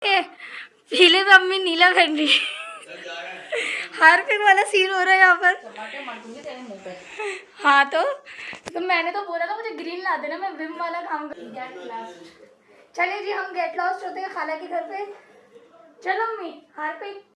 ए, पीले पे अम्मी नीला पहन रही हार्पिक वाला सीन हो रहा है यहाँ पर। हाँ तो मैंने तो बोला था मुझे ग्रीन ला देना, मैं विम वाला काम कर। Get lost. चलिए जी हम गेट लॉस्ट होते हैं खाला के घर पे। चलो अम्मी Harpic.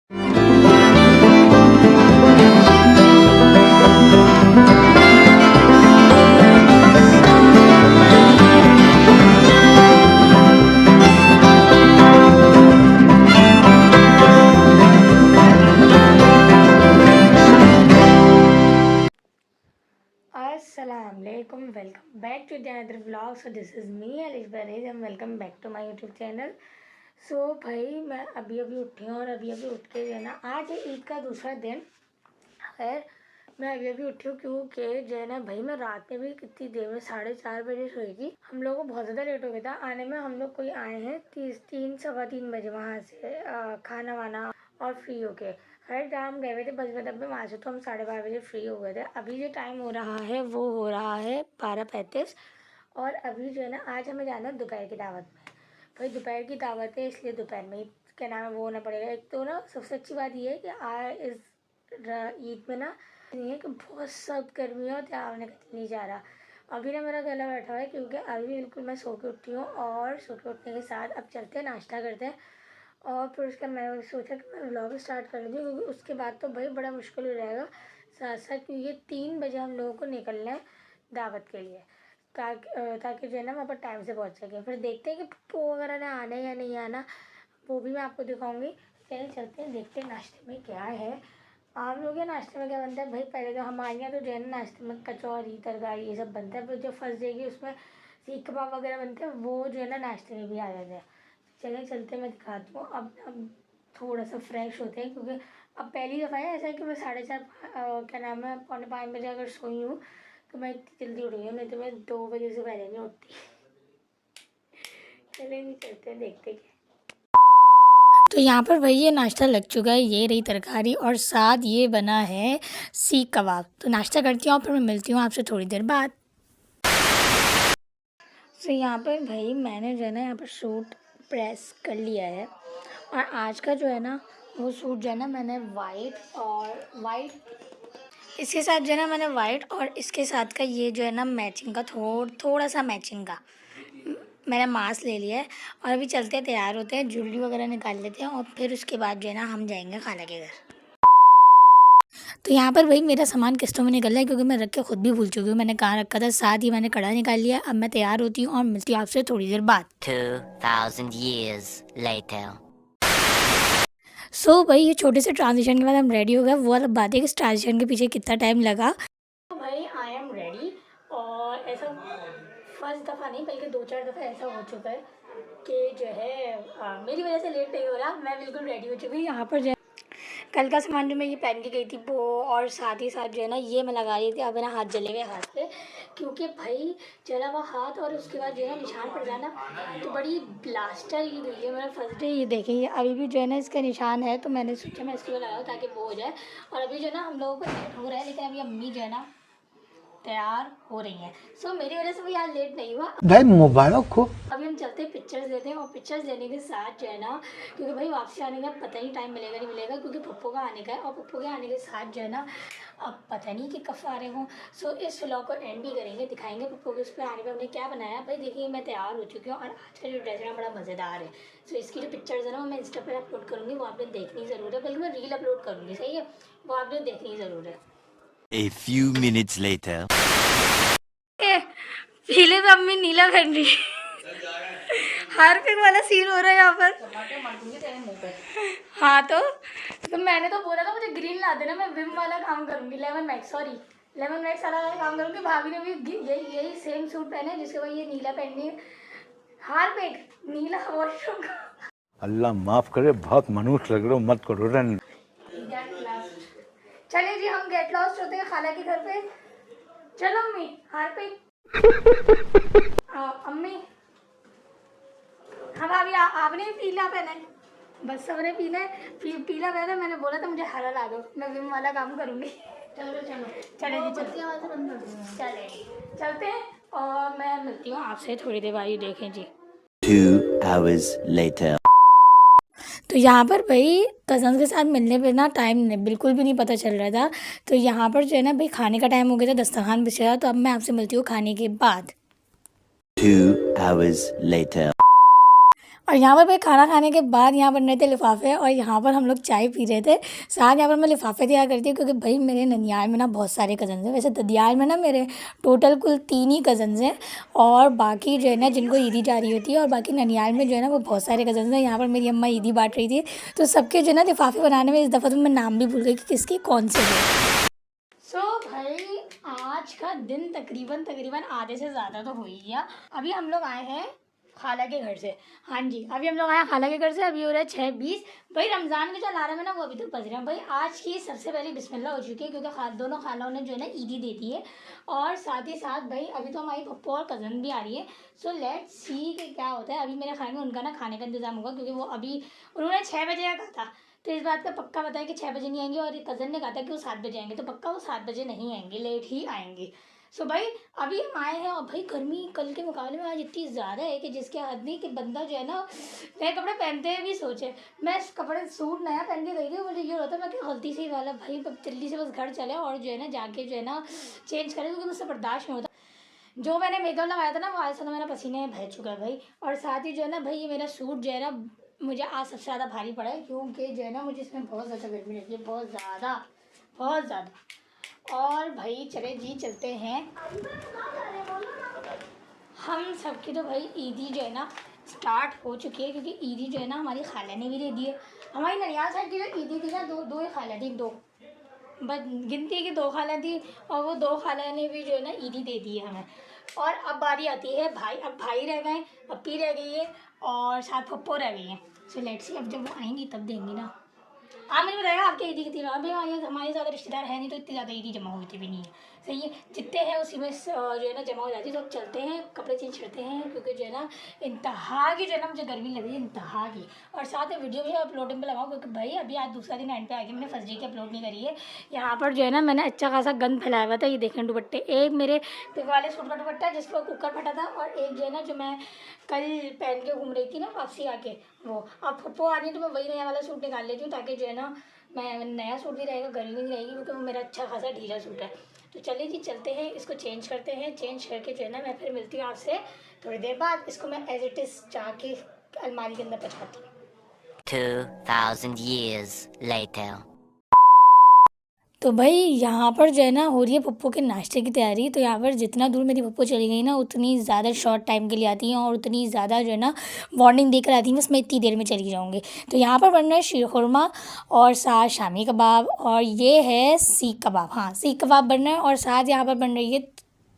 Assalamualaikum, welcome back to the another vlog. So this is me Alish Barez and welcome back to my YouTube channel. So भाई मैं अभी उठी हूँ और अभी उठ के जो है ना, आज है ईद का दूसरा दिन। खैर मैं अभी उठी हूँ क्योंकि जो है ना भाई मैं रात में भी कितनी देर में 4:30 बजे सोई थी। हम लोगों को बहुत ज़्यादा लेट हो गया था आने में। हम लोग कोई आए हैं 3 सवा 3 बजे वहाँ से खाना वाना और फ्री होके। खैर जहाँ हम गए हुए थे बस में वहाँ से तो हम 12:30 बजे फ्री हो गए थे। अभी जो टाइम हो रहा है वो हो रहा है 12:35 और अभी जो है ना आज हमें जाना है दोपहर की दावत में। भाई दोपहर की दावत है इसलिए दोपहर में क्या नाम है वो होना पड़ेगा। एक तो ना सबसे अच्छी बात ये है कि इस ईद में ना नहीं है कि बहुत सख्त गर्मी है और त्यार होने का नहीं जा रहा। अभी ना मेरा गला बैठा हुआ है क्योंकि अभी बिल्कुल मैं सो के उठी हूँ और सो के उठने के साथ अब चलते हैं नाश्ता करते हैं और फिर उसका मैं सोचा कि मैं व्लॉग स्टार्ट कर दूँ क्योंकि उसके बाद तो भाई बड़ा मुश्किल हो जाएगा। साथ साथ क्योंकि 3 बजे हम लोगों को निकलना है दावत के लिए ताकि जो है ना वहाँ पर टाइम से पहुँच सके। फिर देखते हैं कि पप्पू वगैरह ने आना है या नहीं आना, वो भी मैं आपको दिखाऊंगी। चलिए चलते हैं देखते हैं नाश्ते में क्या है। आप लोग के नाश्ते में क्या बनता है भाई? पहले तो हमारे यहाँ तो जो है ना नाश्ते में कचौरी तरकारी ये सब बनता है। फिर जो फर्स्ट डे की उसमें सीख कबाब वगैरह बनते हैं वो जो है ना नाश्ते में भी आ जाते हैं। चलिए चलते मैं दिखाती हूँ। अब थोड़ा सा फ्रेश होते हैं क्योंकि अब पहली दफ़ा है ऐसा है कि मैं 4:30 क्या नाम है 4:45 बजे अगर सोई हूँ तो मैं इतनी जल्दी उठ गई हूँ, नहीं तो मैं 2 बजे से पहले नहीं उठती। चलिए नहीं चलते हैं देखते क्या। तो यहाँ पर भाई ये नाश्ता लग चुका है, ये रही तरकारी और साथ ये बना है सीख कबाब। तो नाश्ता करती हूँ और फिर मैं मिलती हूँ आपसे थोड़ी देर बाद। तो यहाँ पर भाई मैंने जो है ना यहाँ पर सूट प्रेस कर लिया है और आज का जो है ना वो सूट जो है ना मैंने वाइट इसके साथ जो है ना मैंने वाइट और इसके साथ का ये जो है ना मैचिंग का थोड़ा सा मैचिंग का मैंने मास्क ले लिया है। और अभी चलते हैं तैयार होते हैं, ज्वेलरी वगैरह निकाल लेते हैं और फिर उसके बाद जो है ना हम जाएंगे खाला के घर। तो यहाँ पर भाई मेरा सामान किस्तों में निकल रहा है क्योंकि मैं रख के खुद भी भूल चुकी हूँ मैंने कहाँ रखा था। साथ ही मैंने कड़ा निकाल लिया। अब मैं तैयार होती हूँ और मिलती हूँ आपसे थोड़ी देर बाद। 2000 years later. सो भाई ये छोटे से ट्रांजिशन के बाद हम रेडी हो गए। वो वाला बात है कि इस ट्रांजिशन के पीछे कितना टाइम लगा। तो भाई आई एम रेडी और ऐसा फर्स्ट दफ़ा नहीं बल्कि 2-4 दफ़ा ऐसा हो चुका है कि जो है मेरी वजह से लेट नहीं हो रहा। मैं बिल्कुल रेडी हो चुकी हूँ। यहाँ पर जो है कल का सामान जो मैं ये पहन के गई थी वो और साथ ही साथ जो है ना ये मैं लगा रही थी। अब मेरा हाथ जले हुए हाथ पे क्योंकि भाई जला हुआ हाथ और उसके बाद जो है ना निशान पड़ जाना तो बड़ी ब्लास्टर ईद हुई है मेरा फर्स्ट डे। ये देखें ये अभी भी जो है ना इसका निशान है तो मैंने सोचा मैं इसको लगाऊँ ताकि वो हो जाए। और अभी जो है ना हम लोगों को लेट हो रहा है लेकिन अभी अम्मी जो है ना तैयार हो रही हैं। सो मेरी वजह से भी आज लेट नहीं हुआ भाई मुबारक हो। अभी हम चलते हैं पिक्चर्स लेते हैं और पिक्चर्स लेने के साथ जो है ना क्योंकि भाई वापसी आने का पता नहीं टाइम मिलेगा नहीं मिलेगा क्योंकि पप्पू का आने का है और पप्पू के आने के साथ जो है ना अब पता नहीं कि कब आ रहे हों। सो इस व्लॉग को एंड भी करेंगे, दिखाएंगे पप्पू के उस पर आने पर हमने क्या बनाया। भाई देखिए मैं तैयार हो चुकी हूँ और आज का जो ड्रेस है ना बड़ा मज़ेदार है। सो इसकी जो पिक्चर्स है ना वो मैं इंस्टा पर अपलोड करूँगी, वो आपने देखनी ज़रूर है, बल्कि मैं रील अपलोड करूँगी, सही है, वो आपने देखनी ज़रूर है। A few minutes later. पीले पे अम्मी नीला पहन रही हार्पिक वाला सीन हो रहा है यहाँ पर। हाँ तो मैंने तो बोला था मुझे ग्रीन ला देना, मैं विम वाला काम करूँगी, लेमन मैक्स वाला काम करूँगी। भाभी ने भी यही सेम सूट पहना है जिसके बाद ये नीला पहननी है। हार्पिक नीला वॉशरूम का। अल्लाह माफ करे, बहुत मनुष्य लग रहे हो, मत करो रन। चलिए जी हम गेट लॉस्ट होते हैं खाला के घर पे। चलो अम्मी हार्पिक अम्मी हम अभी आपने पीला पहना है, बस सबने पीला है पीला पहना। मैंने बोला था मुझे हरा ला दो, मैं विम वाला काम करूँगी। चलो चले जी चलते हैं और मैं मिलती हूँ आपसे थोड़ी देर बाद। देखें जी 2 hours later. तो यहाँ पर भाई कज़न्स के साथ मिलने पे ना टाइम बिल्कुल भी नहीं पता चल रहा था। तो यहाँ पर जो है ना भाई खाने का टाइम हो गया था, दस्तरखान बिछा था। तो अब मैं आपसे मिलती हूँ खाने के बाद। 2 hours later. और यहाँ पर भाई खाना खाने के बाद यहाँ बन रहे थे लिफाफे, और यहाँ पर हम लोग चाय पी रहे थे। साथ यहाँ पर मैं लिफाफे दिया करती हूँ क्योंकि भाई मेरे ननियाल में ना बहुत सारे कज़न्स हैं। वैसे ददियाल में ना मेरे टोटल कुल 3 ही कज़न्स हैं, और बाकी जो है ना जिनको ईदी जा रही होती है, और बाकी ननियाल में जो है ना वो बहुत सारे कज़न्स हैं। यहाँ पर मेरी अम्मा ईदी बांट रही थी, तो सबके जो है ना लिफाफे बनाने में इस दफ़ा तो मैं नाम भी भूल गई कि किसकी कौन से है। भाई आज का दिन तकरीबन आधे से ज़्यादा तो हो ही गया। अभी हम लोग आए हैं खाला के घर से। हाँ जी, अभी हम लोग आए हैं खाला के घर से। अभी हो रहा है 6:20। भाई रमज़ान के जो अलार्म है ना वो अभी तक बज रहे हैं। भाई आज की सबसे पहले बिस्मिल्लाह हो चुकी है क्योंकि दोनों खालाओं ने जो है ना ईदी दे दी है, और साथ ही साथ भाई अभी तो हमारी पप्पू और कज़न भी आ रही है। सो लेट्स सी कि क्या होता है। अभी मेरे ख्याल में उनका ना खाने का इंतज़ाम होगा क्योंकि वो अभी उन्होंने 6 बजे का कहा था, तो इस बात का पक्का पता है कि 6 बजे नहीं आएंगे, और कज़न ने कहा था कि वो 7 बजे आएंगे, तो पक्का वो 7 बजे नहीं आएंगे, लेट ही आएंगे। सो भाई अभी हम आए हैं, और भाई गर्मी कल के मुकाबले में आज इतनी ज़्यादा है कि जिसके हद नहीं, कि बंदा जो है ना नए कपड़े पहनते हुए भी सोचे। मैं सूट नया पहन के गई थी, मुझे ये होता है मैं कि गलती से वाला भाई जल्दी से बस घर चले और जो है ना जाके जो है ना चेंज करें, क्योंकि मुझसे बर्दाश्त नहीं होता। जो मैंने मेकअप लगाया था ना वो आज से मेरा पसीने बह चुका है भाई। और साथ ही जो है ना भाई ये मेरा सूट जो है ना मुझे आज सबसे ज़्यादा भारी पड़ा है, क्योंकि जो है ना मुझे इसमें बहुत ज़्यादा गर्मी लगी है, बहुत ज़्यादा। और भाई चले जी चलते हैं। हम सबकी तो भाई ईदी जो है ना स्टार्ट हो चुकी है, क्योंकि ईदी जो है ना हमारी खाला ने भी दे दी है। हमारी ननियाल साइड की जो ईदी थी ना दो ही खाला थी, दो बस गिनती की 2 खाला थी, और वो 2 खाला ने भी जो है ना ईदी दे दी है हमें। और अब बारी आती है भाई। अब भाई रह गए, अप्पी रह गई है, और साथ पप्पो रह गई है। सो लेट्स सी अब जब वो आएंगी तब देंगी ना। आप मुझे बताएगा आपके ईदी कितनी रहा। भाई हमारे ज़्यादा रिश्तेदार है नहीं, तो इतनी ज़्यादा ईदी जमा होती भी नहीं है। सही है, जितने हैं उसी में जो है ना जमा हो जाती है। तो अब चलते हैं, कपड़े चेंज करते हैं, क्योंकि जो है ना इंतहा की जो है ना मुझे गर्मी लग रही है, इंतहा की। और साथ में वीडियो भी अपलोडिंग पे लगाऊँ, क्योंकि भाई अभी आज दूसरा दिन एंड पे आके मैंने फर्स्ट डे की अपलोड नहीं करी है। यहाँ पर जो है ना मैंने अच्छा खासा गंद फैलाया हुआ था। ये देखें दुपट्टे, एक मेरे पिक वाले सूट का दुपट्टा जिसको कुकर फटा था, और एक जो है ना जो मैं कल पहन के घूम रही थी ना वापसी आके वो। अब पप्पो आ रही है तो मैं वही नया वाला सूट निकाल लेती हूँ, ताकि जो है ना मैं नया सूट भी रहेगा, गर्मी नहीं रहेगी, क्योंकि वो मेरा अच्छा खासा ढीला सूट है। तो चलिए जी चलते हैं, इसको चेंज करते हैं। चेंज करके जो है ना मैं फिर मिलती हूँ आपसे थोड़ी देर बाद। इसको मैं एज इट इज़ जाके अलमारी के अंदर पहुँचाती हूँ। 2000 years later. तो भाई यहाँ पर जो है ना हो रही है पप्पू के नाश्ते की तैयारी। तो यहाँ पर जितना दूर मेरी पप्पू चली गई ना उतनी ज़्यादा शॉर्ट टाइम के लिए आती हैं, और उतनी ज़्यादा जो है ना वार्निंग देकर आती हैं, बस मैं इतनी देर में चली जाऊँगी। तो यहाँ पर बन रहा है शीर खुरमा और साथ शामी कबाब, और ये है सीख कबाब। हाँ, सीख कबाब बन रहा है, और साथ यहाँ पर बन रही है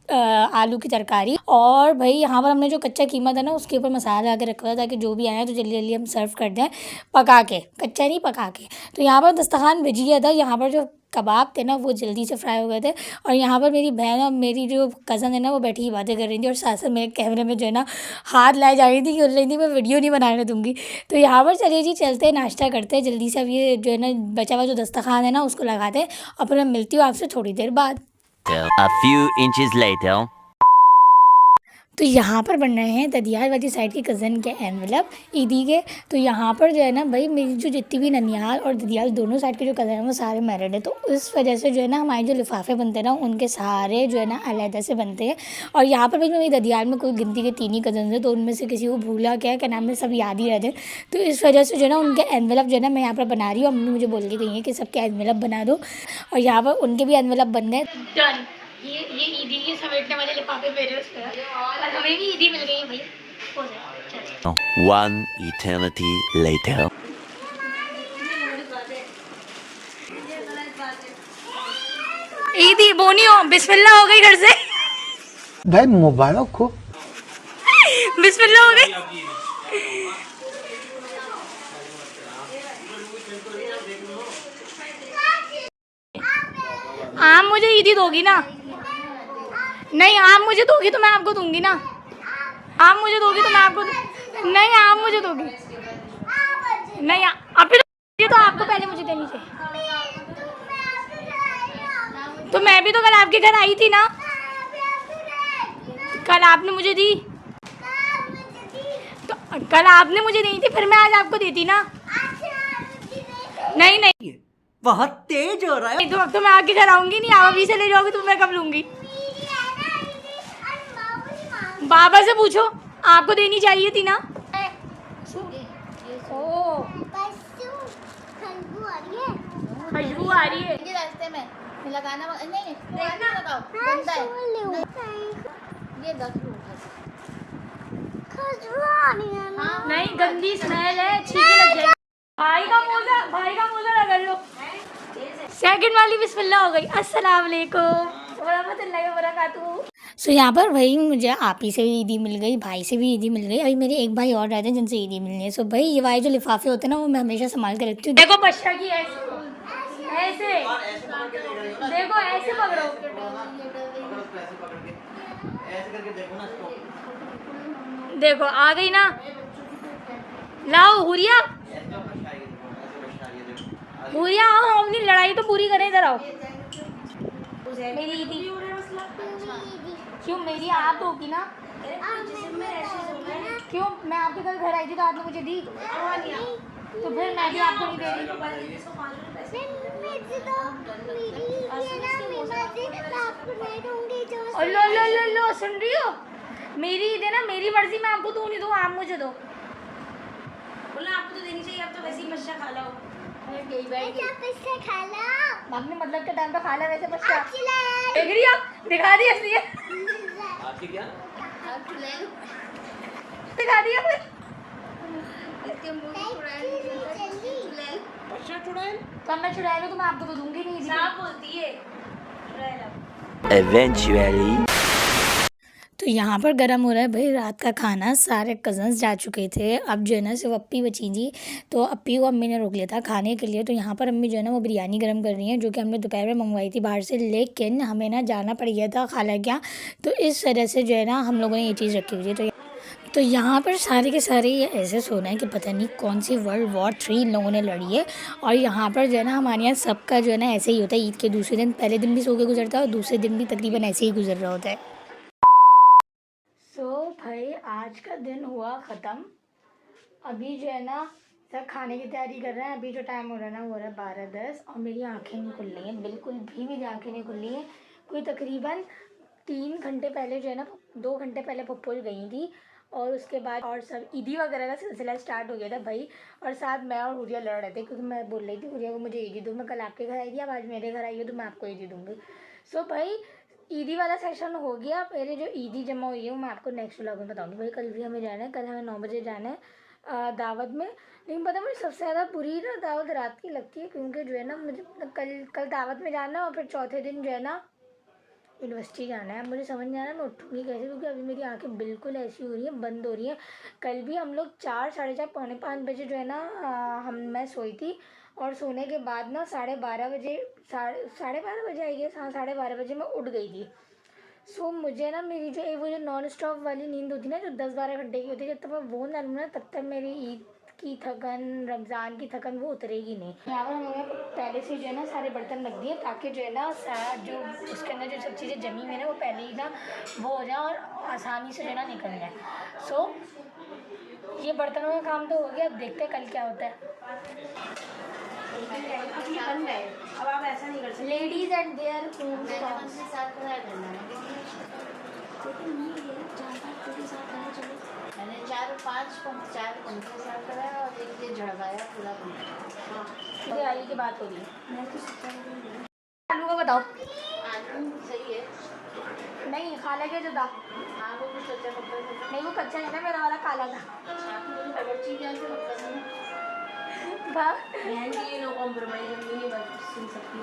आलू की तरकारी। और भाई यहाँ पर हमने जो कच्चा कीमा था ना उसके ऊपर मसाला लगा के रखा था, ताकि जो भी आए तो जल्दी जल्दी हम सर्व कर दें, पका के, कच्चा नहीं पका के। तो यहाँ पर दस्तरखान भिज गया था। यहाँ पर जो कबाब थे ना वो जल्दी से फ्राई हो गए थे, और यहाँ पर मेरी बहन और मेरी जो कज़न है ना वो बैठी बातें कर रही थी, और साथ साथ मेरे कैमरे में जो है ना हाथ लाई जा रही थी, बोल रही थी मैं वीडियो नहीं बनाने दूँगी। तो यहाँ पर चलिए जी चलते नाश्ता करते हैं जल्दी से। अब ये जो है ना बचा हुआ जो दस्तरखान है ना उसको लगाते हैं, और फिर मैं मिलती हूँ आपसे थोड़ी देर बाद। A few inches later. तो यहाँ पर बन रहे हैं ददियाल वाली साइड की कज़न के एनवलप ईदी के। तो यहाँ पर जो है ना भाई मेरी जो जितनी भी ननियाल और ददियाल दोनों साइड के जो कज़न हैं वो सारे मैरिड हैं। तो इस वजह से जो है ना हमारे जो लिफाफे बनते हैं ना उनके सारे जो है ना अलहदा से बनते हैं। और यहाँ पर भाई मेरी ददियाल में कोई गिनती के 3 ही कज़न हैं, तो उनमें से किसी को भूला क्या नाम है, सब याद ही रहते हैं। तो इस वजह से जो है ना उनके एनवलप जो है ना मैं यहाँ पर बना रही हूँ। मम्मी मुझे बोल के गई है कि सबके एनवलप बना दो, और यहाँ पर उनके भी एनवलप बन गए। डन। ये ईदी के समेटने वाले लिफाफे मेरे उस पर, और हमें भी ईदी मिल गई है भाई। हो जाए। 1 eternity later. ईदी बोनी हो, बिस्मिल्लाह हो गई घर से। भाई मुबारक हो। बिस्मिल्लाह हो गई। आम मुझे ईदी दोगी ना? नहीं, आम मुझे दोगी तो मैं आपको दूंगी ना। आम मुझे दोगी तो मैं आपको नहीं, आम मुझे दोगी नहीं। अभी तो आपको पहले मुझे देनी चाहिए। तो मैं भी तो कल आपके घर आई थी ना, कल आपने मुझे दी। तो कल आपने मुझे दी थी, फिर मैं आज आपको देती ना। नहीं नहीं बहुत तेज हो रहा है। तो अब तो मैं आके घर आऊंगी नहीं, आप अभी से ले जाओगे तो मैं कब लूंगी? बाबा से पूछो, आपको देनी चाहिए थी ना। ओ खुशबू आ रही है। रास्ते में लगाना नहीं देखना लगाओ गंदा है ये 10 नहीं गंदी स्मेल है, छींके लग जाएगी। भाई का मोजा रगड़ लो। सेकंड वाली बिस्मिल्लाह हो गई। अस्सलाम वालेकुम व रहमतुल्लाहि व बरकातहू। सो यहाँ पर भाई मुझे आप ही से भी ईदी मिल गई, भाई से भी ईदी मिल गई, अभी मेरे एक भाई और रहते हैं जिनसे ईदी मिलनी है। सो भाई ये वाले जो लिफाफे होते हैं ना वो मैं हमेशा संभाल के रखती हूँ। देखो बच्चा की ऐसे देखो ऐसे पकड़ो। देखो आ गई ना, लाओ हुरिया आओ, हम अपनी लड़ाई तो पूरी करें, इधर आओ। मेरी ईदी क्यों? मेरी आप होगी ना, क्यों? मैं आपके घर आई थी तो आपने मुझे दी, तो फिर मैं भी आपको नहीं दे रही। लो सुन रही हो? मेरी ईद है ना, मेरी मर्जी, मैं आपको दूँ नहीं दूँ, आप मुझे दो। बोला आपको तो देनी चाहिए, अब तो वैसे ही बच्चा खा लो। आपने मतलब के टाइम पे खा ला वैसे बच्चा। देख रही हो? दिखा दी असली क्या? दिखा दिया तो मैं चुरा लूँ तो मैं आपको तो दूंगी नहीं। साफ बोलती है। Eventually. तो यहाँ पर गर्म हो रहा है भाई रात का खाना। सारे कज़न्स जा चुके थे, अब जो है ना सिर्फ अप्पी बची थी, तो अप्पी को अम्मी ने रोक लिया था खाने के लिए। तो यहाँ पर अम्मी जो है ना वो बिरयानी गर्म कर रही हैं, जो कि हमने दोपहर में मंगवाई थी बाहर से, लेकिन हमें ना जाना पड़ गया था खाला क्या, तो इस तरह से जो है ना हम लोगों ने ये चीज़ रखी हुई है। तो यहाँ पर सारे के सारे ये ऐसे सोना है कि पता नहीं कौन सी वर्ल्ड वॉर 3 इन लोगों ने लड़ी है। और यहाँ पर जो है ना हमारे यहाँ सबका जो है ना ऐसे ही होता है, ईद के दूसरे दिन, पहले दिन भी सो के गुजरता है और दूसरे दिन भी तकरीबन ऐसे ही गुजर रहा होता है। भाई आज का दिन हुआ ख़त्म। अभी जो है ना सब खाने की तैयारी कर रहे हैं। अभी जो टाइम हो रहा है ना वो हो रहा है 12:10 और मेरी आंखें नहीं खुल रही हैं, बिल्कुल भी मेरी आंखें नहीं खुल रही हैं। कोई तकरीबन 3 घंटे पहले जो है ना 2 घंटे पहले पप्पू गई थी और उसके बाद और सब ईदी वगैरह का सिलसिला स्टार्ट हो गया था भाई। और साथ मैं और हुरिया लड़ रहे थे क्योंकि मैं बोल रही थी हुरिया को मुझे ईदी दो, मैं कल आपके घर आई थी, अब आज मेरे घर आई हो तो मैं आपको ईदी दूँगी। सो भाई ईदी वाला सेशन हो गया। मेरे जो ईदी जमा हुई है वो मैं आपको नेक्स्ट व्लॉग में बताऊँगी। भाई कल भी हमें जाना है, कल हमें 9 बजे जाना है दावत में। लेकिन पता मुझे सबसे ज़्यादा बुरी ना दावत रात की लगती है, क्योंकि जो है ना मुझे कल दावत में जाना है और फिर चौथे दिन जो है ना यूनिवर्सिटी जाना है। मुझे समझ नहीं आ रहा मैं उठूँगी कैसे, क्योंकि अभी मेरी आंखें बिल्कुल ऐसी हो रही हैं, बंद हो रही हैं। कल भी हम लोग 4, साढ़े 4, पौने 5 बजे जो है ना मैं सोई थी और सोने के बाद ना 12:30 बजे, साढ़े 12 बजे आई गेस, हाँ 12:30 बजे मैं उठ गई थी। सो मुझे ना मेरी जो वो जो नॉन स्टॉप वाली नींद होती है ना, जो 10-12 घंटे की होती है, जब तक मैं वो ना लूँ ना तब तक मेरी ईद की थकन, रमज़ान की थकन वो उतरेगी नहीं। यहाँ पर हमने पहले से जो है ना सारे बर्तन रख दिए ताकि जो है ना जो उसके अंदर जो सब चीज़ें जमी हुई है ना वो पहले ही ना वो हो जाए और आसानी से जो है ना निकल जाए। सो ये बर्तनों का काम तो हो गया, अब देखते हैं कल क्या होता है। अब आप ऐसा नहीं कर सकते। लेडीज एंड देयर होम मैंने 4-5 पंखे साफ कराया और एक ये झड़वाया पूरा पंखा। ये आई की बात हो रही है। आलू का बताओ। आलू सही है, नहीं खाला के जो था हाँ वो कुछ कच्चा पक्का था। नहीं, वो कच्चा नहीं था, मेरा वाला काला था। अगर चीज़ ऐसे पक्का था बहन जी, ये लोग कॉम्प्रोमाइज़ नहीं सुन सकती,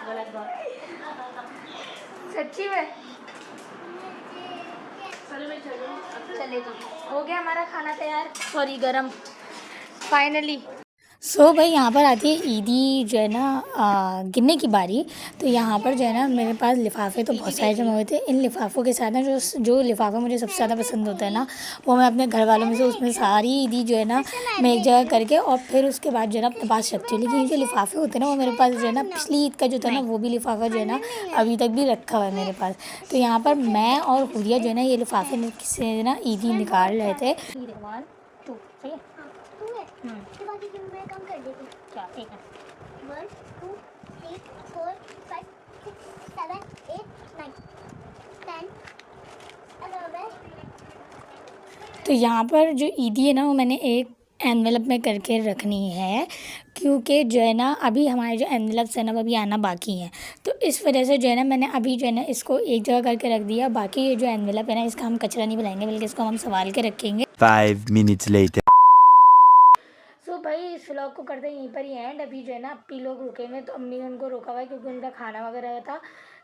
गलत बात। सच्ची में चले तो हो गया हमारा खाना तैयार, सॉरी गरम फाइनली। सो भाई यहाँ पर आती है ईदी जो है ना गिनने की बारी। तो यहाँ पर जो है ना मेरे पास लिफाफे तो बहुत सारे जमा हुए थे। इन लिफाफों के साथ ना जो लिफाफा मुझे सबसे ज़्यादा पसंद होता है ना वो मैं अपने घर वालों में से उसमें सारी ईदी जो है ना मैं एक जगह करके और फिर उसके बाद जो है ना अपने पास रखती हूँ। लेकिन ये जो लिफाफे होते हैं ना वो मेरे पास जो है ना पिछली ईद का जो था ना वो भी लिफाफा जो है ना अभी तक भी रखा हुआ है मेरे पास। तो यहाँ पर मैं और हुरिया जो है ना ये लिफाफे से ना ईदी निकाल रहे थे। 1 2 सही है। अभी मैं कम कर देती हूँ। क्या ठीक है 1 2 3 4 5 6 7 8 9 10 11। तो यहाँ पर जो ईदी है ना वो मैंने एक एनवेलप में करके रखनी है, क्योंकि जो है ना अभी हमारे जो एनवेलप्स है ना वो अभी आना बाकी हैं। तो इस वजह से जो है ना मैंने अभी जो है ना इसको एक जगह करके रख दिया। बाकी ये जो एनवेलप है ना इसका हम कचरा नहीं बनाएंगे, बल्कि इसको हम संभाल के रखेंगे। 5 minutes later. सो भाई इस व्लॉग को करते हैं यहीं पर ही एंड। अभी जो है ना अप्पी लोग रुके हुए, तो अम्मी ने उनको रोका हुआ है क्योंकि उनका खाना वगैरह था,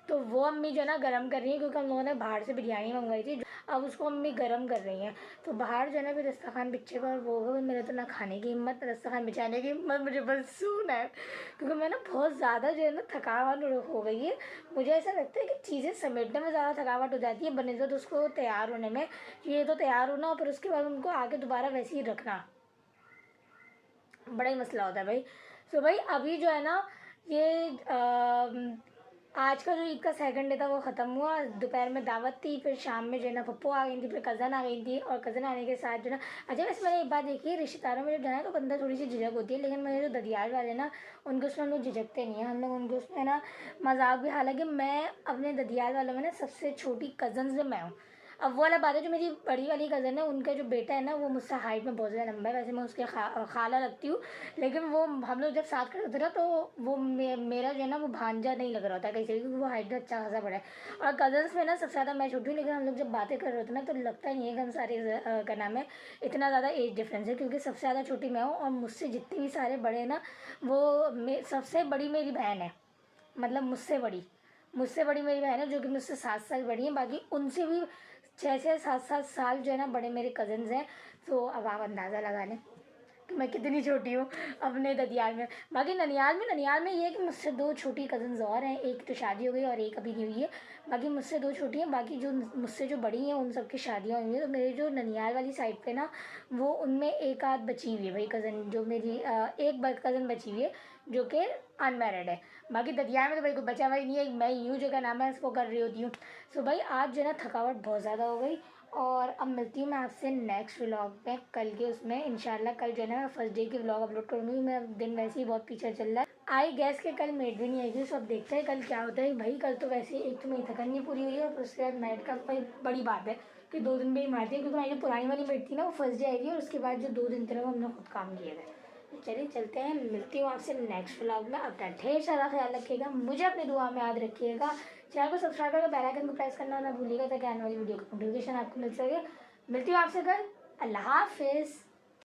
तो वो अम्मी जो है ना गर्म कर रही है, क्योंकि हम लोगों ने बाहर से बिरयानी मंगवाई थी। अब उसको अम्मी गर्म कर रही हैं। तो बाहर जो है ना फिर दस्तरखान बिछेगा और वो होगा। मेरे तो ना खाने की हिम्मत, ना दस्तरखान बिछाने की हिम्मत, मुझे बस सून है, क्योंकि मैं ना बहुत ज़्यादा जो है ना थकावट हो गई है। मुझे ऐसा लगता है कि चीज़ें समेटने में ज़्यादा थकावट हो जाती है बनस्बत उसको तैयार होने में। ये तो तैयार होना और फिर उसके बाद उनको आगे दोबारा वैसे ही रखना, बड़ा ही मसला होता है भाई। सो भाई अभी जो है ना ये आज का जो ईद का सेकंड डे था वो ख़त्म हुआ। दोपहर में दावत थी, फिर शाम में जो है ना पप्पू आ गई थी, फिर कज़न आ गई थी, और कज़न आने के साथ जो है ना अच्छा वैसे मैंने एक बात देखी है, रिश्तेदारों में जो जाना है तो बंदा थोड़ी सी झिझक होती है, लेकिन मेरे जो ददियाल वाले ना उनको उसमें हम लोग झिझकते नहीं हैं। हम लोग उनको उसमें ना मजाक भी, हालांकि मैं अपने ददियाल वालों में ना सबसे छोटी कज़न से मैं हूँ। अब वो वाला बात है, जो मेरी बड़ी वाली कज़न है उनका जो बेटा है ना वो मुझसे हाइट में बहुत ज़्यादा लंबा है। वैसे मैं उसके खाला लगती हूँ, लेकिन वो हम लोग जब साथ करते थे ना तो वो मेरा जो है ना वो भांजा नहीं लग रहा होता कहीं से भी, क्योंकि वो हाइट में अच्छा खासा बड़ा है। और कज़न्स में ना सबसे ज़्यादा मैं छोटी हूँ, लेकिन हम लोग जब बातें कर रहे होते हैं ना तो लगता नहीं है कि हम सारे का नाम है इतना ज़्यादा एज डिफरेंस है, क्योंकि सबसे ज़्यादा छोटी मैं हूँ। और मुझसे जितने भी सारे बड़े हैं ना वो सबसे बड़ी मेरी बहन है, मतलब मुझसे बड़ी मेरी बहन है, जो कि मुझसे 7 साल बड़ी है। बाकी उनसे भी 6-7 साल जो है ना बड़े मेरे कज़न्स हैं। तो अब आप अंदाज़ा लगा लें कि मैं कितनी छोटी हूँ अपने ददियाल में। बाकी ननियाल में ये है कि मुझसे 2 छोटी कज़न्स और हैं, एक तो शादी हो गई और एक अभी नहीं हुई है। बाकी मुझसे 2 छोटी हैं, बाकी जो मुझसे जो बड़ी हैं उन सबकी शादियाँ हुई हैं। तो मेरी जो ननियाल वाली साइड पे ना वो उनमें एक आध बची हुई है भाई कज़न, जो मेरी एक कज़न बची हुई है जो कि अनमैरिड है। बाकी ददियाल में तो भाई कोई बचा हुआ ही नहीं है, मैं ही हूँ जो क्या नाम है इसको कर रही होती हूँ। सो भाई आज जो है ना थकावट बहुत ज़्यादा हो गई, और अब मिलती हूँ मैं आपसे नेक्स्ट व्लॉग में कल के उसमें इंशाल्लाह। कल जो है ना मैं फर्स्ट डे की व्लॉग अपलोड करूँगी। मेरा दिन वैसे ही बहुत पीछे चल रहा है, आई गैस के कल मेड भी नहीं आएगी। सो अब देखते हैं कल क्या होता है भाई। कल तो वैसे ही एक तो मेरी थकान नहीं पूरी हुई है, और फिर उसके बाद मेड का भाई बड़ी बात है कि 2 दिन में ही मारती है, क्योंकि हमारी जो पुरानी वाली मेड थी ना वो फर्स्ट डे आएगी, और उसके बाद जो 2 दिन थे ना वो हमने खुद काम किए थे। चलिए चलते हैं, मिलती हूँ आपसे नेक्स्ट व्लॉग में। अपना ढेर सारा ख्याल रखिएगा, मुझे अपनी दुआ में याद रखिएगा। चैनल को सब्सक्राइब करके बेल आइकन को प्रेस करना ना भूलिएगा, ताकि आने वाली वीडियो की नोटिफिकेशन आपको मिल सके। मिलती हूँ आपसे कल। अल्लाह हाफिज़।